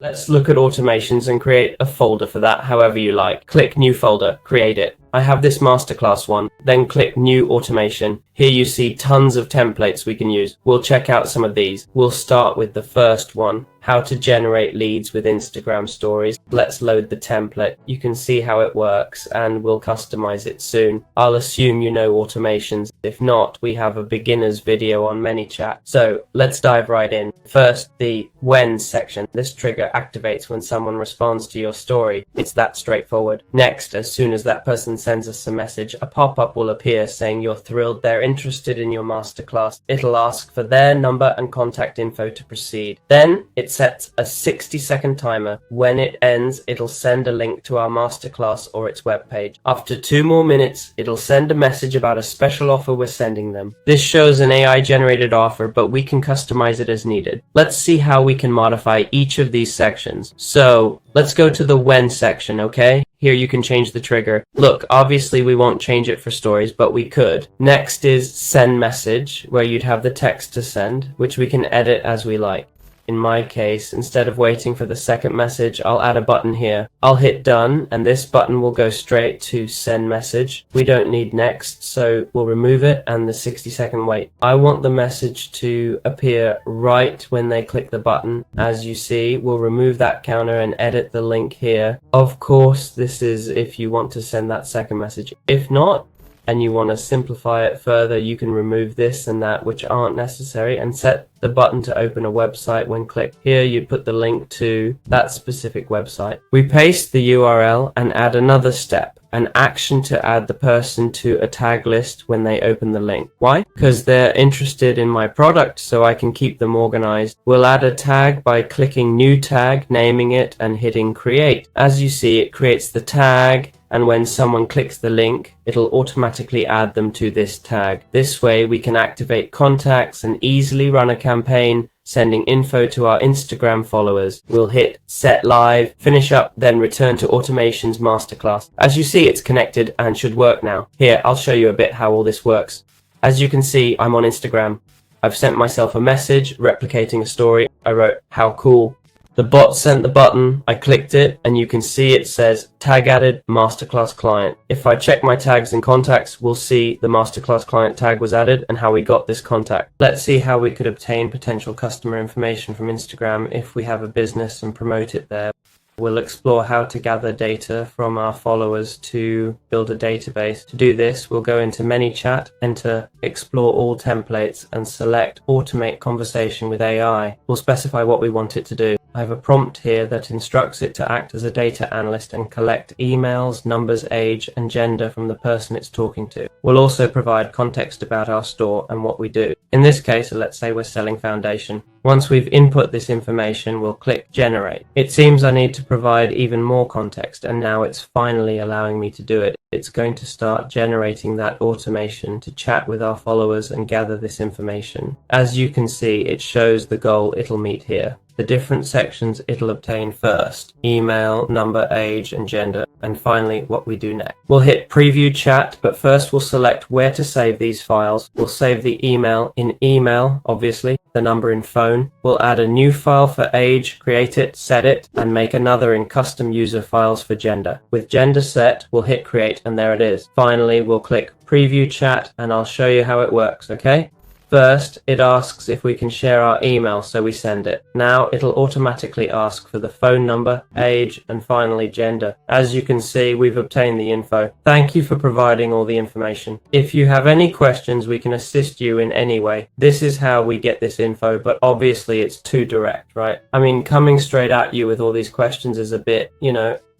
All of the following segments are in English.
Let's look at automations and create a folder for that however you like. Click New Folder, create it. I have this masterclass one, then click New Automation. Here you see tons of templates we can use. We'll check out some of these. We'll start with the first one, how to generate leads with Instagram stories. Let's load the template. You can see how it works and we'll customize it soon. I'll assume you know automations. If not, we have a beginner's video on ManyChat. So let's dive right in. First, the when section. This trigger activates when someone responds to your story. It's that straightforward. Next, as soon as that person sends us a message, a pop-up will appear saying you're thrilled they're interested in your masterclass. It'll ask for their number and contact info to proceed. Then it sets a 60-second timer. When it ends, it'll send a link to our masterclass or its webpage. After 2 more minutes, it'll send a message about a special offer we're sending them. This shows an AI-generated offer, but we can customize it as needed. Let's see how we can modify each of these sections. So let's go to the when section, okay? Here you can change the trigger. Look, obviously we won't change it for stories, but we could. Next is send message, where you'd have the text to send, which we can edit as we like. In my case, instead of waiting for the second message, I'll add a button here. I'll hit done, and this button will go straight to send message. We don't need next, so we'll remove it and the 60-second wait. I want the message to appear right when they click the button. As you see, we'll remove that counter and edit the link here. Of course, this is if you want to send that second message. If not, and you want to simplify it further, you can remove this and that which aren't necessary and set the button to open a website. When clicked here, you put the link to that specific website. We paste the URL and add another step, an action to add the person to a tag list when they open the link. Why? Because they're interested in my product, so I can keep them organized. We'll add a tag by clicking new tag, naming it, and hitting create. As you see, it creates the tag, and when someone clicks the link, it'll automatically add them to this tag. This way we can activate contacts and easily run a campaign sending info to our Instagram followers. We'll hit set live, finish up, then return to Automations Masterclass. As you see, it's connected and should work now. Here, I'll show you a bit how all this works. As you can see, I'm on Instagram. I've sent myself a message replicating a story. I wrote, "How cool." The bot sent the button, I clicked it, and you can see it says tag added masterclass client. If I check my tags and contacts, we'll see the masterclass client tag was added and how we got this contact. Let's see how we could obtain potential customer information from Instagram if we have a business and promote it there. We'll explore how to gather data from our followers to build a database. To do this, we'll go into ManyChat, enter explore all templates, and select automate conversation with AI. We'll specify what we want it to do. I have a prompt here that instructs it to act as a data analyst and collect emails, numbers, age, and gender from the person it's talking to. We'll also provide context about our store and what we do. In this case, let's say we're selling foundation. Once we've input this information, we'll click generate. It seems I need to provide even more context, and now it's finally allowing me to do it. It's going to start generating that automation to chat with our followers and gather this information. As you can see, it shows the goal it'll meet here. The different sections it'll obtain first: email, number, age, and gender, and finally what we do next. We'll hit preview chat, but first we'll select where to save these files. We'll save the email in email, obviously, the number in phone. We'll add a new file for age, create it, set it, and make another in custom user files for gender. With gender set, we'll hit create, and there it is. Finally, we'll click preview chat, and I'll show you how it works, okay? First, it asks if we can share our email, so we send it. Now, it'll automatically ask for the phone number, age, and finally gender. As you can see, we've obtained the info. Thank you for providing all the information. If you have any questions, we can assist you in any way. This is how we get this info, but obviously it's too direct, right? I mean, coming straight at you with all these questions is a bit,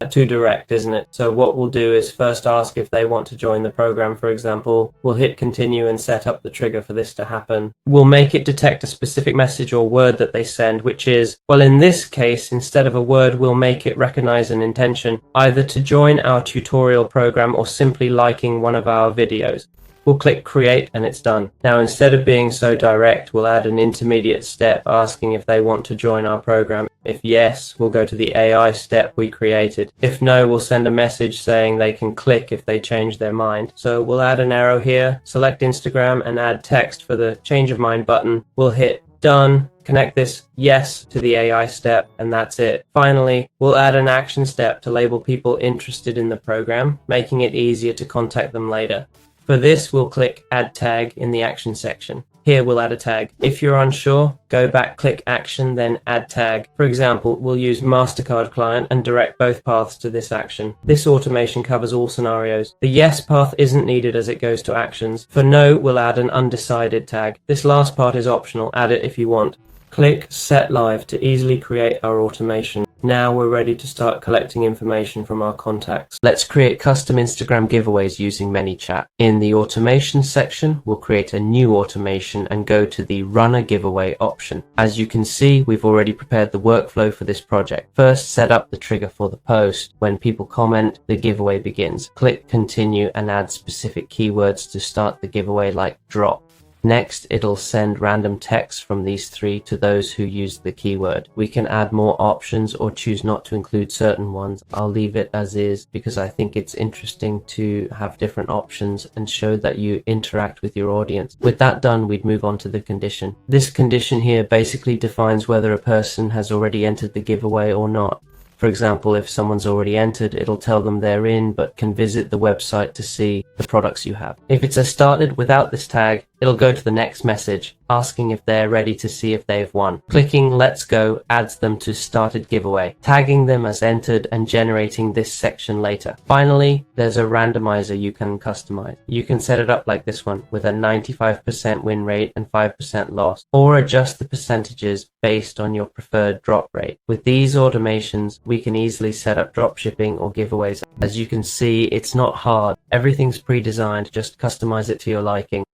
too direct, isn't it? So what we'll do is first ask if they want to join the program, for example. We'll hit continue and set up the trigger for this to happen. We'll make it detect a specific message or word that they send, which is, well, in this case, instead of a word, we'll make it recognize an intention, either to join our tutorial program or simply liking one of our videos. We'll click create and it's done. Now, instead of being so direct, we'll add an intermediate step asking if they want to join our program. If yes, we'll go to the AI step we created. If no, we'll send a message saying they can click if they change their mind. So we'll add an arrow here, select Instagram, and add text for the change of mind button. We'll hit done, connect this yes to the AI step, and that's it. Finally, we'll add an action step to label people interested in the program, making it easier to contact them later. For this, we'll click Add Tag in the Action section. Here we'll add a tag. If you're unsure, go back, click Action, then Add Tag. For example, we'll use MasterCard Client and direct both paths to this action. This automation covers all scenarios. The yes path isn't needed as it goes to actions. For no, we'll add an undecided tag. This last part is optional. Add it if you want. Click Set Live to easily create our automation. Now we're ready to start collecting information from our contacts. Let's create custom Instagram giveaways using ManyChat. In the automation section, we'll create a new automation and go to the Run a Giveaway option. As you can see, we've already prepared the workflow for this project. First, set up the trigger for the post. When people comment, the giveaway begins. Click Continue and add specific keywords to start the giveaway, like drop. Next, it'll send random text from these three to those who use the keyword. We can add more options or choose not to include certain ones. I'll leave it as is because I think it's interesting to have different options and show that you interact with your audience. With that done, we'd move on to the condition. This condition here basically defines whether a person has already entered the giveaway or not. For example, if someone's already entered, it'll tell them they're in but can visit the website to see the products you have. If it's a started without this tag, it'll go to the next message asking if they're ready to see if they've won. Clicking Let's Go adds them to started giveaway, tagging them as entered and generating this section later. Finally, there's a randomizer you can customize. You can set it up like this one with a 95% win rate and 5% loss, or adjust the percentages based on your preferred drop rate. With these automations, we can easily set up drop shipping or giveaways. As you can see, it's not hard. Everything's pre-designed, just customize it to your liking.